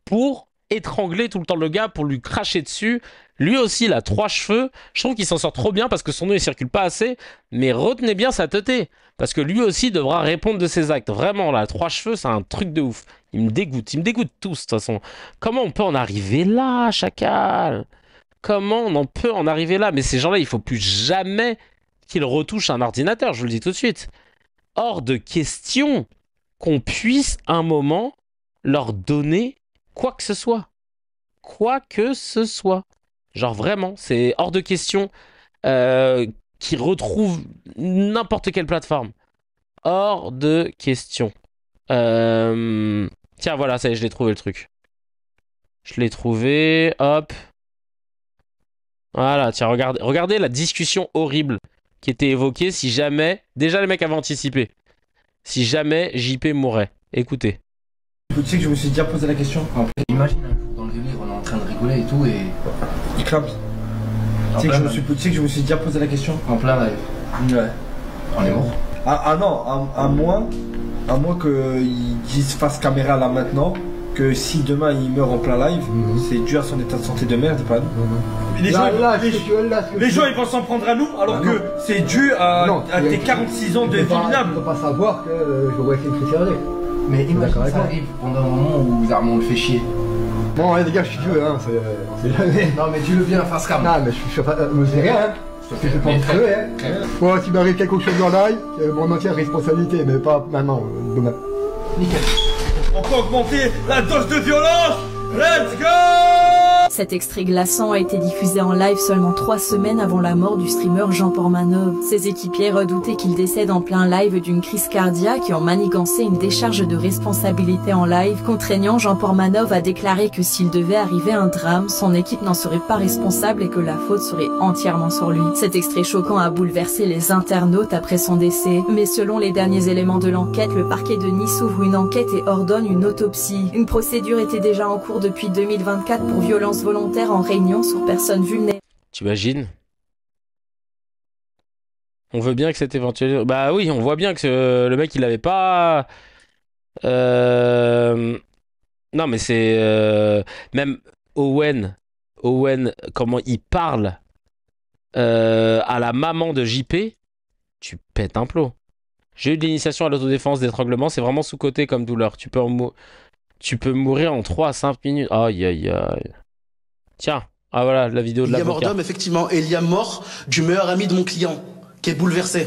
pour étrangler tout le temps le gars pour lui cracher dessus. Lui aussi, il a 3 cheveux. Je trouve qu'il s'en sort trop bien parce que son nom, il circule pas assez. Mais retenez bien sa teuté. Parce que lui aussi devra répondre de ses actes. Vraiment, là, 3 cheveux, c'est un truc de ouf. Il me dégoûte. Ils me dégoûtent tous, de toute façon. Comment on peut en arriver là, chacal? Comment on en peut en arriver là? Mais ces gens-là, il faut plus jamais qu'ils retouchent un ordinateur, je vous le dis tout de suite. Hors de question qu'on puisse, un moment, leur donner quoi que ce soit. Quoi que ce soit. Genre vraiment, c'est hors de question qu'ils retrouvent n'importe quelle plateforme. Hors de question. Tiens, voilà, ça y est, je l'ai trouvé le truc. Je l'ai trouvé, hop. Voilà, tiens, regardez la discussion horrible qui était évoquée si jamais... Déjà, les mecs avaient anticipé. Si jamais JP mourait. Écoutez. Tu sais que je me suis déjà posé la question. Imagine un jour dans le délire, on est en train de rigoler et tout, et. Il clame. Tu sais que je me suis déjà posé la question. En plein live. Ouais. On est mort. Ah non, à moins qu'ils disent face caméra là maintenant que si demain il meurt en plein live, c'est dû à son état de santé de merde, pas nous. Les gens ils vont s'en prendre à nous alors que c'est dû à tes 46 ans de vie minable. Il ne faut pas savoir que j'aurais fait une critique. Mais imagine ça arrive pendant un moment où Zarmon le fait chier. Bon, ouais, les gars, je suis Dieu, hein, c'est jamais. Non, mais dis-le bien face cam. Non, mais je suis pas. Me dis rien, hein. Je suis pas en crever, hein. Bon, s'il m'arrive quelque chose dans l'ail, mon entière responsabilité, mais pas maintenant, demain. Nickel. On peut augmenter la dose de violence. Let's go! Cet extrait glaçant a été diffusé en live seulement 3 semaines avant la mort du streamer Jean Portmanov. Ses équipiers redoutaient qu'il décède en plein live d'une crise cardiaque et ont manigancé une décharge de responsabilité en live, contraignant Jean Portmanov à déclarer que s'il devait arriver un drame, son équipe n'en serait pas responsable et que la faute serait entièrement sur lui. Cet extrait choquant a bouleversé les internautes après son décès. Mais selon les derniers éléments de l'enquête, le parquet de Nice ouvre une enquête et ordonne une autopsie. Une procédure était déjà en cours depuis 2024 pour violence volontaire en réunion sur personnes vulnérables. T'imagines? On veut bien que cette éventuelle... Bah oui, on voit bien que le mec, il avait pas... Non, mais c'est... Même Owen, comment il parle à la maman de JP, tu pètes un plomb. J'ai eu de l'initiation à l'autodéfense d'étranglement, c'est vraiment sous-côté comme douleur. Tu peux mourir en 3 à 5 minutes. Aïe, aïe, aïe. Tiens, ah voilà, la vidéo de Il y a l'avocat. mort d'homme, effectivement, et il y a mort du meilleur ami de mon client, qui est bouleversé.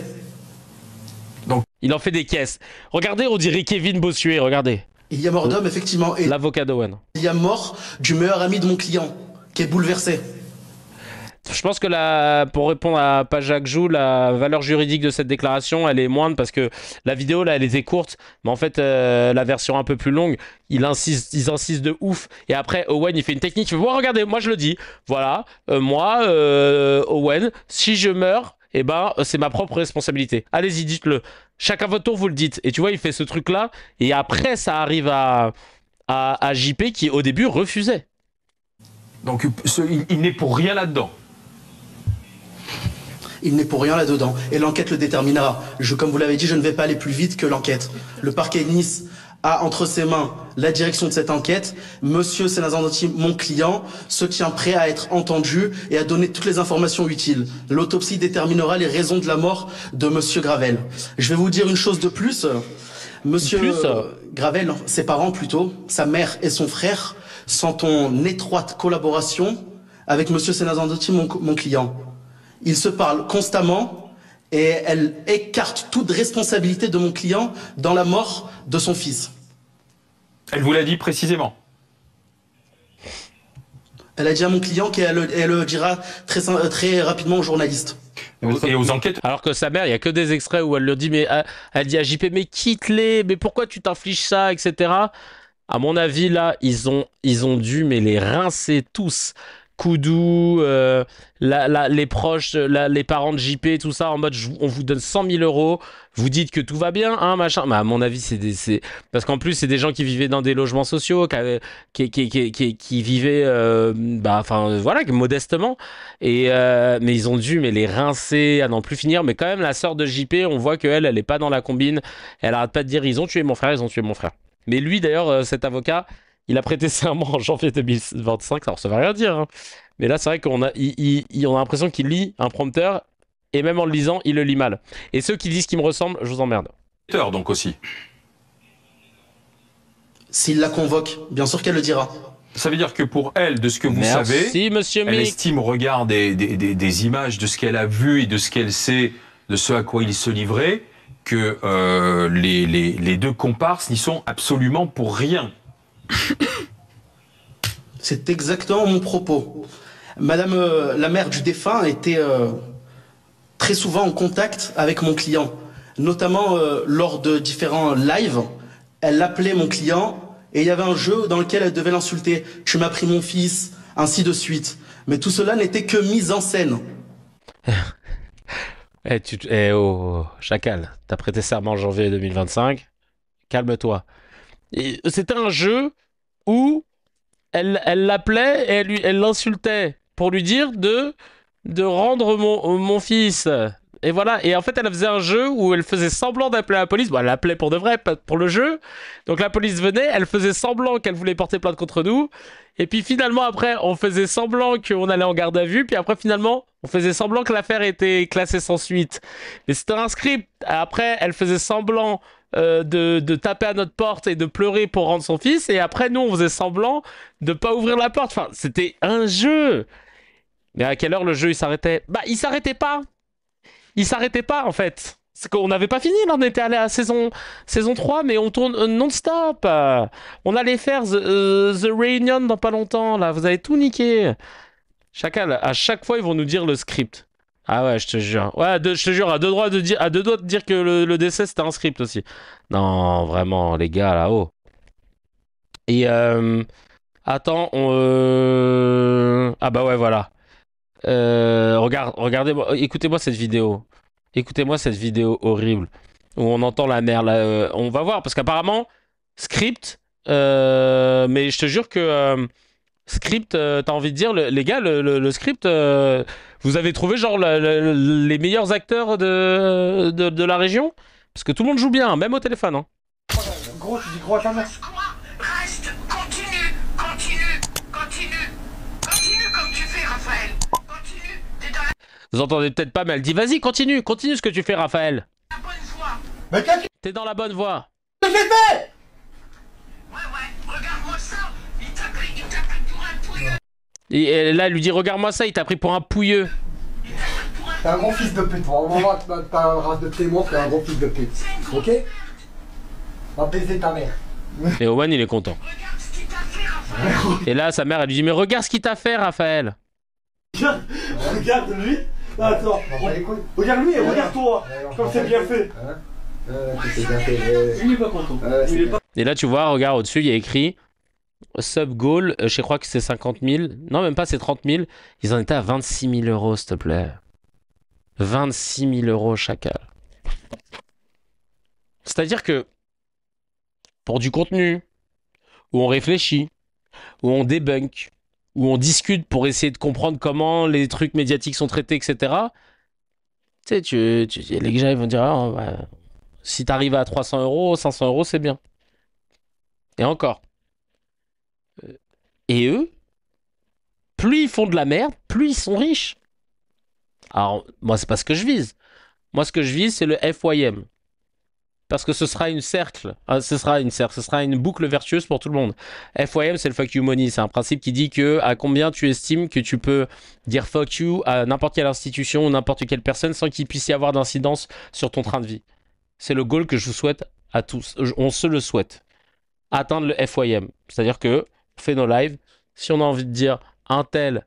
Il en fait des caisses. Regardez, on dirait Kevin Bossuet, regardez. Il y a mort d'homme, effectivement, et L'avocat d'Owen. il y a mort du meilleur ami de mon client, qui est bouleversé. Je pense que pour répondre à Pajak Jou, la valeur juridique de cette déclaration, elle est moindre parce que la vidéo, là, elle était courte. Mais en fait, la version un peu plus longue, ils insistent de ouf. Et après, Owen, il fait une technique. Il fait, bon, regardez, moi, je le dis. Voilà, moi, Owen, si je meurs, eh ben, c'est ma propre responsabilité. Allez-y, dites-le. Chacun votre tour, vous le dites. Et tu vois, il fait ce truc-là. Et après, ça arrive à JP qui, au début, refusait. Donc, il n'est pour rien là-dedans. Il n'est pour rien là-dedans. Et l'enquête le déterminera. Comme vous l'avez dit, je ne vais pas aller plus vite que l'enquête. Le parquet de Nice a entre ses mains la direction de cette enquête. Monsieur Senazandotti, mon client, se tient prêt à être entendu et à donner toutes les informations utiles. L'autopsie déterminera les raisons de la mort de Monsieur Gravel. Je vais vous dire une chose de plus. Monsieur Gravel, ses parents plutôt, sa mère et son frère, sont en étroite collaboration avec Monsieur Senazandotti, mon client. Ils se parlent constamment et elle écarte toute responsabilité de mon client dans la mort de son fils. Elle vous l'a dit précisément. Elle a dit à mon client qu'elle le dira très rapidement aux journalistes. Et aux enquêtes. Alors que sa mère, il n'y a que des extraits où elle le dit, mais elle dit à JP, mais quitte-les, mais pourquoi tu t'infliges ça, etc. À mon avis, là, ils ont dû mais les rincer tous. Koudou, les proches, les parents de JP, tout ça, en mode on vous donne 100 000 €, vous dites que tout va bien, hein, machin. Mais à mon avis, c'est parce qu'en plus, c'est des gens qui vivaient dans des logements sociaux, qui vivaient, enfin voilà, modestement. Et mais ils ont dû les rincer à n'en plus finir. Mais quand même, la sœur de JP, on voit qu'elle, elle est pas dans la combine. Elle arrête pas de dire ils ont tué mon frère, ils ont tué mon frère. Mais lui, d'ailleurs, cet avocat, Il a prêté serment en janvier 2025, alors ça veut rien dire. Hein. Mais là, c'est vrai qu'on a, on a l'impression qu'il lit un prompteur, et même en le lisant, il le lit mal. Et ceux qui disent qu'il me ressemble, je vous emmerde. Donc aussi. S'il la convoque, bien sûr qu'elle le dira. Ça veut dire que pour elle, de ce que vous savez, monsieur elle Mick. estime au regard des images, de ce qu'elle a vu et de ce qu'elle sait, de ce à quoi il se livrait, que les deux comparses n'y sont absolument pour rien. C'est exactement mon propos. Madame la mère du défunt était très souvent en contact avec mon client, notamment lors de différents lives. Elle appelait mon client et il y avait un jeu dans lequel elle devait l'insulter. Tu m'as pris mon fils, ainsi de suite. Mais tout cela n'était que mise en scène. Oh, chacal, t'as prêté serment en janvier 2025. Calme-toi. C'était un jeu où elle l'appelait et elle l'insultait pour lui dire de rendre mon fils. Et voilà, et en fait elle faisait un jeu où elle faisait semblant d'appeler la police. Bon, elle l'appelait pour de vrai, pas pour le jeu. Donc la police venait, elle faisait semblant qu'elle voulait porter plainte contre nous. Et puis finalement après, on faisait semblant qu'on allait en garde à vue. Puis après finalement, on faisait semblant que l'affaire était classée sans suite. Mais c'était un script. Après, elle faisait semblant de taper à notre porte et de pleurer pour rendre son fils. Et après, nous, on faisait semblant de pas ouvrir la porte. Enfin, c'était un jeu. Mais à quelle heure le jeu il s'arrêtait? Bah, il s'arrêtait pas. Il s'arrêtait pas en fait. C'est qu'on n'avait pas fini, là, on était allé à saison 3, mais on tourne non-stop. On allait faire The Reunion dans pas longtemps, là, vous avez tout niqué. Chacal, à chaque fois, ils vont nous dire le script. Ah ouais, je te jure. Ouais, je te jure, à deux doigts de dire que le décès, c'était un script aussi. Non, vraiment, les gars, là-haut. Et, attends, ah bah ouais, voilà. Regardez-moi, écoutez-moi cette vidéo. Écoutez-moi cette vidéo horrible où on entend la mère. Là, on va voir parce qu'apparemment script, mais je te jure que script, t'as envie de dire, les gars, le script, vous avez trouvé genre les meilleurs acteurs de la région parce que tout le monde joue bien, même au téléphone. Hein. Gros, tu dis gros à ta mère. Reste, continue comme tu fais, Raphaël. Continue, t'es dans Vous entendez peut-être pas, mais elle dit vas-y, continue ce que tu fais, Raphaël. la bonne voie. Mais qu'est-ce que T'es dans la bonne voie. j'ai fait? Ouais, regarde-moi ça. Il t'a pris pour un pouilleux. Et là, elle lui dit regarde-moi ça, il t'a pris pour un pouilleux. T'es un gros fils de pute. On va voir ta race de témoin, t'es un gros fils de pute. Ok? On va baiser ta mère. Et Owen, il est content. Regarde ce qu'il t'a fait, Raphaël. Et là, sa mère, elle lui dit mais regarde ce qu'il t'a fait, Raphaël. Regarde lui. Là, attends. Regarde lui et regarde-toi. Comme c'est bien fait. C'est bien fait. Il est pas content. Il est pas... Et là, tu vois, regarde au-dessus, il y a écrit sub goal, je crois que c'est 50 000. Non, même pas, c'est 30 000. Ils en étaient à 26 000 euros, s'il te plaît. 26 000 euros chacal. C'est-à-dire que pour du contenu, où on réfléchit, où on débunk, où on discute pour essayer de comprendre comment les trucs médiatiques sont traités, etc. Tu sais, les gens ils vont dire ah, bah, si t'arrives à 300 euros, 500 euros, c'est bien. Et encore. Et eux, plus ils font de la merde, plus ils sont riches. Alors, moi, c'est pas ce que je vise. Moi, ce que je vise, c'est le FYM. Parce que ce sera une boucle vertueuse pour tout le monde. FYM, c'est le fuck you money. C'est un principe qui dit que à combien tu estimes que tu peux dire fuck you à n'importe quelle institution ou n'importe quelle personne sans qu'il puisse y avoir d'incidence sur ton train de vie. C'est le goal que je vous souhaite à tous. On se le souhaite. Atteindre le FYM. C'est-à-dire que on fait nos lives. Si on a envie de dire un tel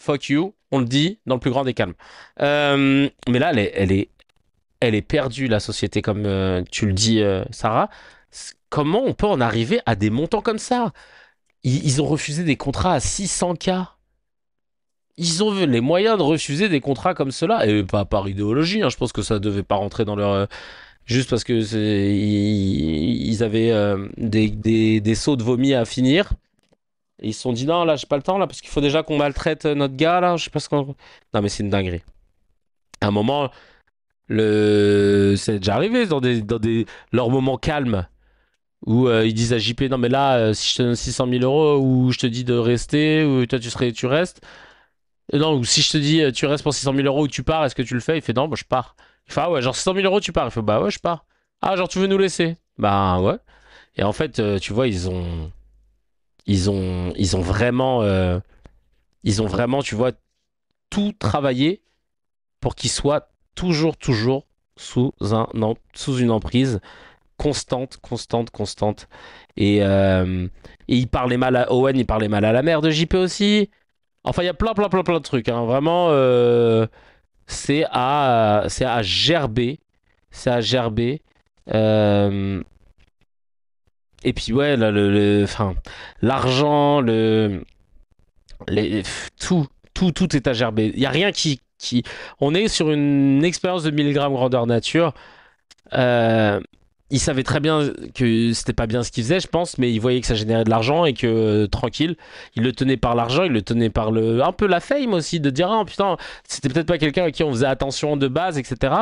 fuck you, on le dit dans le plus grand des calmes. Mais là, elle est perdue, la société, comme tu le dis, Sarah. Comment on peut en arriver à des montants comme ça? Ils ont refusé des contrats à 600K. Ils ont les moyens de refuser des contrats comme cela. Et pas par idéologie, hein. Je pense que ça devait pas rentrer dans leur... juste parce que ils avaient des sauts de vomi à finir. Et ils se sont dit non, là, j'ai pas le temps, là, parce qu'il faut déjà qu'on maltraite notre gars, là. Je sais pas ce qu'on... Non, mais c'est une dinguerie. À un moment... C'est déjà arrivé dans leurs moments calmes Où ils disent à JP, non mais là, si je te donne 600 000 euros, ou je te dis de rester, ou toi tu restes. Non, ou si je te dis, tu restes pour 600 000 euros ou tu pars, est-ce que tu le fais? Il fait, non, bah je pars. Il fait, ah ouais, genre 600 000 euros, tu pars. Il fait, bah ouais, je pars. Ah, genre tu veux nous laisser? Bah ouais. Et en fait, tu vois, ils ont vraiment, tu vois, tout travaillé pour qu'ils soient toujours sous une emprise constante. Et il parlait mal à Owen, il parlait mal à la mère de JP aussi. Enfin, il y a plein de trucs. Hein. Vraiment, c'est à gerber. C'est à gerber. Et puis ouais, là, l'argent, tout est à gerber. Il y a rien qui. On est sur une expérience de 1000 grammes grandeur nature. Il savait très bien que c'était pas bien ce qu'il faisait, je pense, mais il voyait que ça générait de l'argent et que tranquille, il le tenait par l'argent, il le tenait par un peu la fame aussi, de dire ah putain, c'était peut-être pas quelqu'un à qui on faisait attention de base, etc.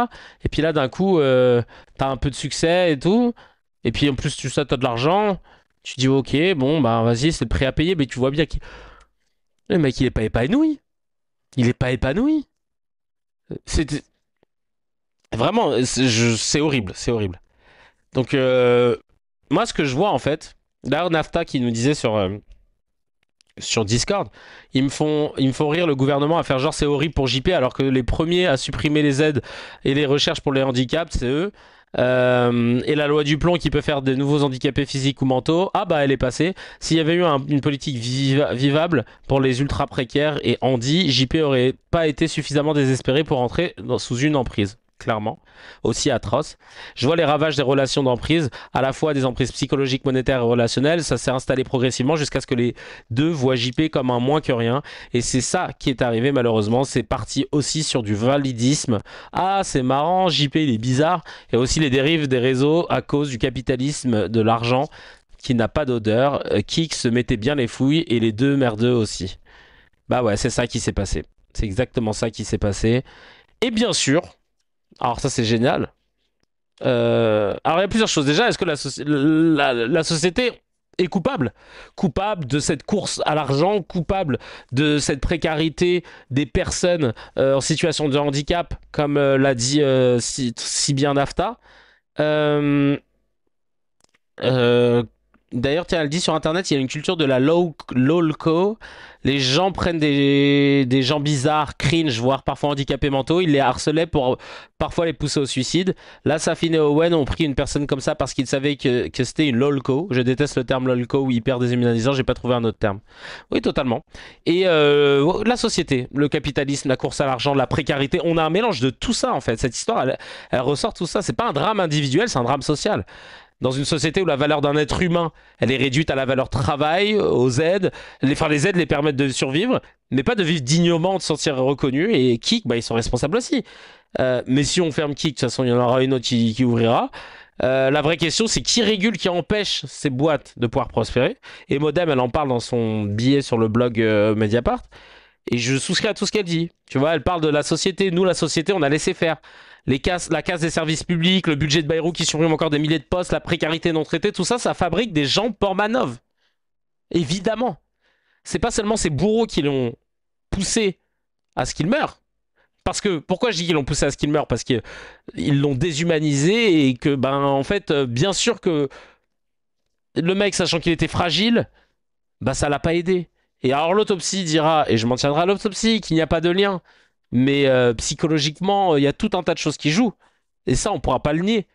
Et puis là d'un coup, t'as un peu de succès et tout, et puis en plus tu sais t'as de l'argent, tu dis ok bon bah vas-y c'est le prêt à payer, mais tu vois bien que le mec il est pas épanoui, C'était vraiment c'est horrible. Donc, moi, ce que je vois, en fait, d'ailleurs, Nafta qui nous disait sur Discord, ils me font rire le gouvernement à faire genre c'est horrible pour JP, alors que les premiers à supprimer les aides et les recherches pour les handicaps, c'est eux. Et la loi du plomb qui peut faire des nouveaux handicapés physiques ou mentaux, ah bah elle est passée. S'il y avait eu une politique vivable pour les ultra précaires et handi, JP aurait pas été suffisamment désespéré pour entrer sous une emprise. Clairement, aussi atroce. Je vois les ravages des relations d'emprise, à la fois des emprises psychologiques, monétaires et relationnelles. Ça s'est installé progressivement jusqu'à ce que les deux voient JP comme un moins que rien. Et c'est ça qui est arrivé malheureusement. C'est parti aussi sur du validisme. Ah, c'est marrant, JP il est bizarre. Et aussi les dérives des réseaux à cause du capitalisme de l'argent qui n'a pas d'odeur. Kik se mettait bien les fouilles et les deux merdeux aussi. Bah ouais, c'est ça qui s'est passé. C'est exactement ça qui s'est passé. Et bien sûr... Alors ça c'est génial. Alors il y a plusieurs choses. Déjà, est-ce que la société est coupable? Coupable de cette course à l'argent, coupable de cette précarité des personnes en situation de handicap, comme l'a dit si bien Nafta. D'ailleurs, tiens, elle dit sur internet, il y a une culture de la lolco. Les gens prennent des gens bizarres, cringe, voire parfois handicapés mentaux. Ils les harcelaient pour parfois les pousser au suicide. Là, Safin et Owen ont pris une personne comme ça parce qu'ils savaient que c'était une lolco. Je déteste le terme lolco où hyper déshumanisant. J'ai pas trouvé un autre terme. Oui, totalement. Et la société, le capitalisme, la course à l'argent, la précarité. On a un mélange de tout ça en fait. Cette histoire, elle ressort tout ça. C'est pas un drame individuel, c'est un drame social. Dans une société où la valeur d'un être humain, elle est réduite à la valeur travail, aux aides. Les aides les permettent de survivre, mais pas de vivre dignement, de se sentir reconnu. Et Kik, bah, ils sont responsables aussi. Mais si on ferme Kik, de toute façon, il y en aura une autre qui ouvrira. La vraie question, c'est qui régule, qui empêche ces boîtes de pouvoir prospérer. Et Modem, elle en parle dans son billet sur le blog Mediapart. Et je souscris à tout ce qu'elle dit. Tu vois, elle parle de la société. Nous, la société, on a laissé faire. La casse des services publics, le budget de Bayrou qui supprime encore des milliers de postes, la précarité non traitée, tout ça, ça fabrique des gens Portmanov. Évidemment. C'est pas seulement ces bourreaux qui l'ont poussé à ce qu'il meure. Parce que, pourquoi je dis qu'ils l'ont poussé à ce qu'il meure? Parce qu'ils l'ont déshumanisé et que, ben, en fait, bien sûr que le mec, sachant qu'il était fragile, bah, ça l'a pas aidé. Et alors l'autopsie dira, et je m'en tiendrai à l'autopsie, qu'il n'y a pas de lien. Mais psychologiquement, il y a tout un tas de choses qui jouent. Et ça, on pourra pas le nier.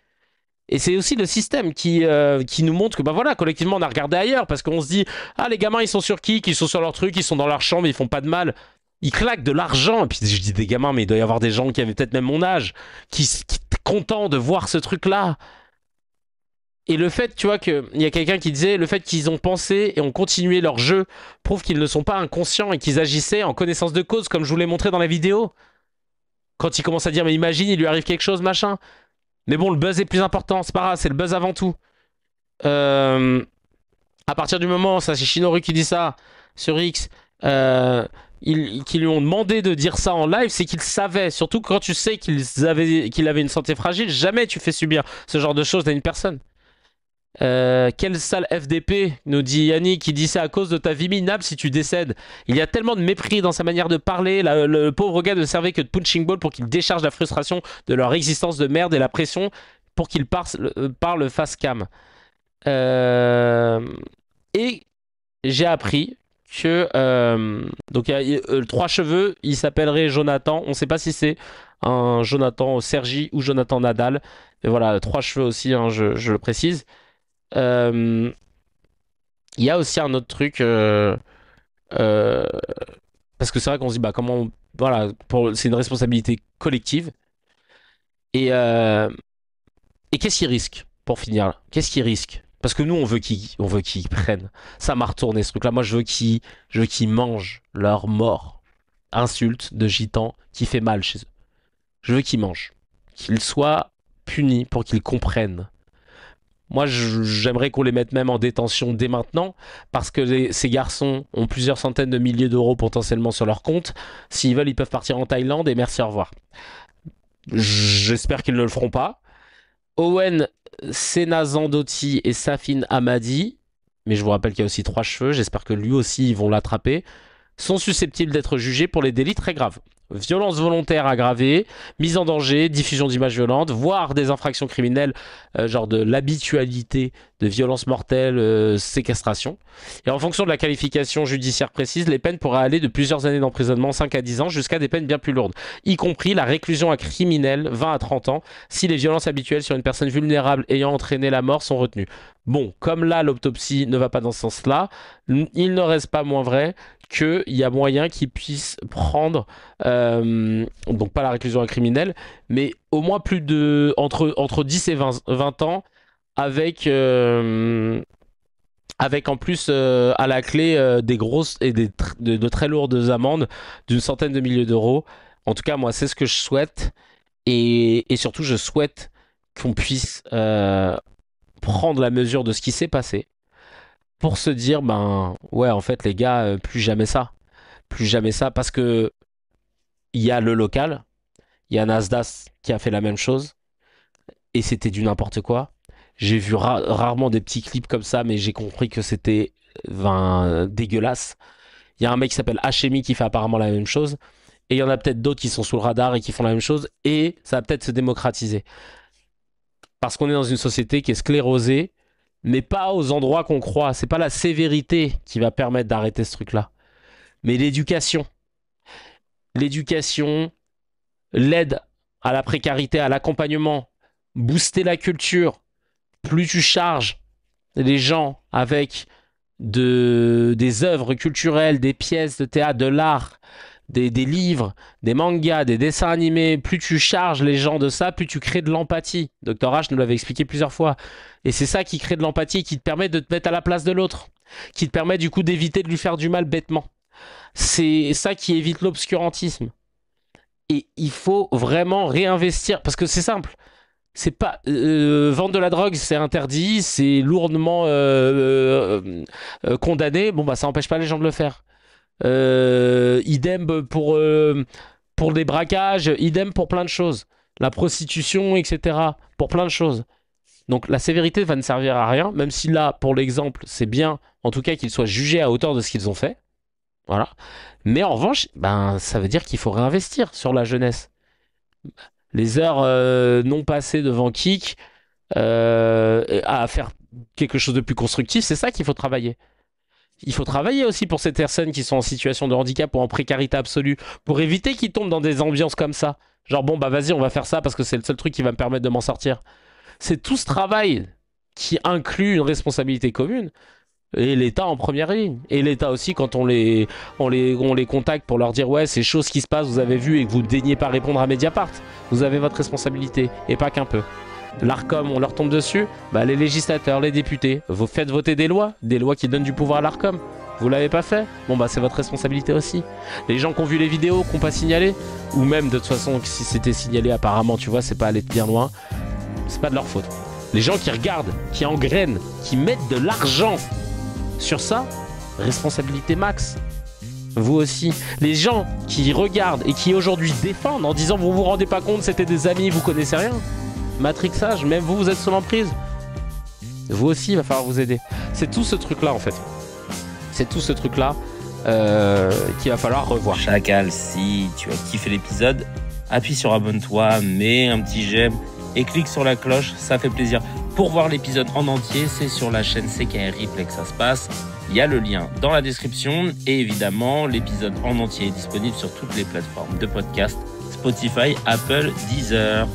Et c'est aussi le système qui nous montre que, bah voilà, collectivement, on a regardé ailleurs. Parce qu'on se dit, ah, les gamins, ils sont sur Kik, ils sont sur leur truc, ils sont dans leur chambre, ils font pas de mal. Ils claquent de l'argent. Et puis je dis des gamins, mais il doit y avoir des gens qui avaient peut-être même mon âge, qui étaient contents de voir ce truc-là. Et le fait, tu vois, qu'il y a quelqu'un qui disait, le fait qu'ils ont pensé et ont continué leur jeu prouve qu'ils ne sont pas inconscients et qu'ils agissaient en connaissance de cause, comme je vous l'ai montré dans la vidéo. Quand ils commencent à dire, mais imagine, il lui arrive quelque chose, machin. Mais bon, le buzz est plus important, c'est pas grave, c'est le buzz avant tout. À partir du moment, ça c'est Shinoru qui dit ça, sur X, qui lui ont demandé de dire ça en live, c'est qu'il savait. Surtout quand tu sais qu'il avait une santé fragile, jamais tu fais subir ce genre de choses à une personne. Quelle sale FDP, nous dit Yannick, qui dit c'est à cause de ta vie minable si tu décèdes. Il y a tellement de mépris dans sa manière de parler. Le pauvre gars ne servait que de punching ball pour qu'il décharge la frustration de leur existence de merde et la pression pour qu'il parle face cam. Et j'ai appris que donc il y a 3 cheveux, il s'appellerait Jonathan. On ne sait pas si c'est un Jonathan Sergi ou Jonathan Nadal. Et voilà, 3 cheveux aussi, hein, je le précise. Il y a aussi un autre truc parce que c'est vrai qu'on se dit bah comment voilà c'est une responsabilité collective et qu'est-ce qu'ils risquent pour finir là, qu'est-ce qu'ils risquent parce que nous on veut qu'ils prennent, ça m'a retourné ce truc là, moi je veux qu'ils mangent leur mort, insulte de gitan qui fait mal chez eux, je veux qu'ils mangent, qu'ils soient punis pour qu'ils comprennent. Moi, j'aimerais qu'on les mette même en détention dès maintenant, parce que ces garçons ont plusieurs centaines de milliers d'euros potentiellement sur leur compte. S'ils veulent, ils peuvent partir en Thaïlande et merci, au revoir. J'espère qu'ils ne le feront pas. Owen Senazandoti et Safin Hamadi, mais je vous rappelle qu'il y a aussi 3 cheveux, j'espère que lui aussi, ils vont l'attraper, sont susceptibles d'être jugés pour les délits très graves. Violence volontaire aggravée, mise en danger, diffusion d'images violentes, voire des infractions criminelles, genre de l'habitualité de violence mortelle, séquestration. Et en fonction de la qualification judiciaire précise, les peines pourraient aller de plusieurs années d'emprisonnement, 5 à 10 ans, jusqu'à des peines bien plus lourdes, y compris la réclusion à criminel, 20 à 30 ans, si les violences habituelles sur une personne vulnérable ayant entraîné la mort sont retenues. Bon, comme là, l'autopsie ne va pas dans ce sens-là, il ne reste pas moins vrai qu'il y a moyen qu'ils puissent prendre, donc pas la réclusion à criminel, mais au moins plus de entre 10 et 20 ans, avec en plus à la clé des grosses et de très lourdes amendes d'une centaine de milliers d'euros. En tout cas, moi, c'est ce que je souhaite. Et surtout, je souhaite qu'on puisse prendre la mesure de ce qui s'est passé, pour se dire, ben ouais, en fait, les gars, plus jamais ça. Plus jamais ça, parce que il y a le local, il y a Nasdaq qui a fait la même chose, et c'était du n'importe quoi. J'ai vu rarement des petits clips comme ça, mais j'ai compris que c'était dégueulasse. Il y a un mec qui s'appelle HMI qui fait apparemment la même chose, et il y en a peut-être d'autres qui sont sous le radar et qui font la même chose, et ça va peut-être se démocratiser. Parce qu'on est dans une société qui est sclérosée, mais pas aux endroits qu'on croit. C'est pas la sévérité qui va permettre d'arrêter ce truc-là, mais l'éducation. L'éducation, l'aide à la précarité, à l'accompagnement, booster la culture. Plus tu charges les gens avec des œuvres culturelles, des pièces de théâtre, de l'art, des livres, des mangas, des dessins animés, plus tu charges les gens de ça, plus tu crées de l'empathie. Dr H nous l'avait expliqué plusieurs fois. Et c'est ça qui crée de l'empathie, qui te permet de te mettre à la place de l'autre, qui te permet du coup d'éviter de lui faire du mal bêtement. C'est ça qui évite l'obscurantisme. Et il faut vraiment réinvestir, parce que c'est simple. C'est pas vendre de la drogue, c'est interdit, c'est lourdement condamné. Bon bah ça n'empêche pas les gens de le faire. Idem pour des braquages, idem pour plein de choses, la prostitution, etc. Pour plein de choses. Donc la sévérité va ne servir à rien, même si là, pour l'exemple, c'est bien, en tout cas, qu'ils soient jugés à hauteur de ce qu'ils ont fait. Voilà. Mais en revanche, ben, ça veut dire qu'il faut réinvestir sur la jeunesse. Les heures non passées devant Kik à faire quelque chose de plus constructif, c'est ça qu'il faut travailler. Il faut travailler aussi pour ces personnes qui sont en situation de handicap ou en précarité absolue, pour éviter qu'ils tombent dans des ambiances comme ça. Genre, bon, bah vas-y, on va faire ça parce que c'est le seul truc qui va me permettre de m'en sortir. C'est tout ce travail qui inclut une responsabilité commune. Et l'État en première ligne. Et l'État aussi, quand on les contacte pour leur dire « Ouais, c'est chaud ce qui se passe, vous avez vu » et que vous ne daignez pas répondre à Mediapart. Vous avez votre responsabilité, et pas qu'un peu. L'ARCOM, on leur tombe dessus, bah, les législateurs, les députés, vous faites voter des lois qui donnent du pouvoir à l'ARCOM. Vous l'avez pas fait, bon bah c'est votre responsabilité aussi. Les gens qui ont vu les vidéos, qui n'ont pas signalé, ou même de toute façon si c'était signalé apparemment, tu vois, c'est pas aller bien loin, c'est pas de leur faute. Les gens qui regardent, qui engrainent, qui mettent de l'argent sur ça, responsabilité max. Vous aussi. Les gens qui regardent et qui aujourd'hui défendent en disant vous vous rendez pas compte, c'était des amis, vous connaissez rien. Matrixage, même vous êtes sous l'emprise. Vous aussi, il va falloir vous aider. C'est tout ce truc-là, en fait. C'est tout ce truc-là qu'il va falloir revoir. Chacal, si tu as kiffé l'épisode, appuie sur abonne-toi, mets un petit j'aime et clique sur la cloche, ça fait plaisir. Pour voir l'épisode en entier, c'est sur la chaîne CKR Replay que ça se passe. Il y a le lien dans la description et évidemment, l'épisode en entier est disponible sur toutes les plateformes de podcast, Spotify, Apple, Deezer.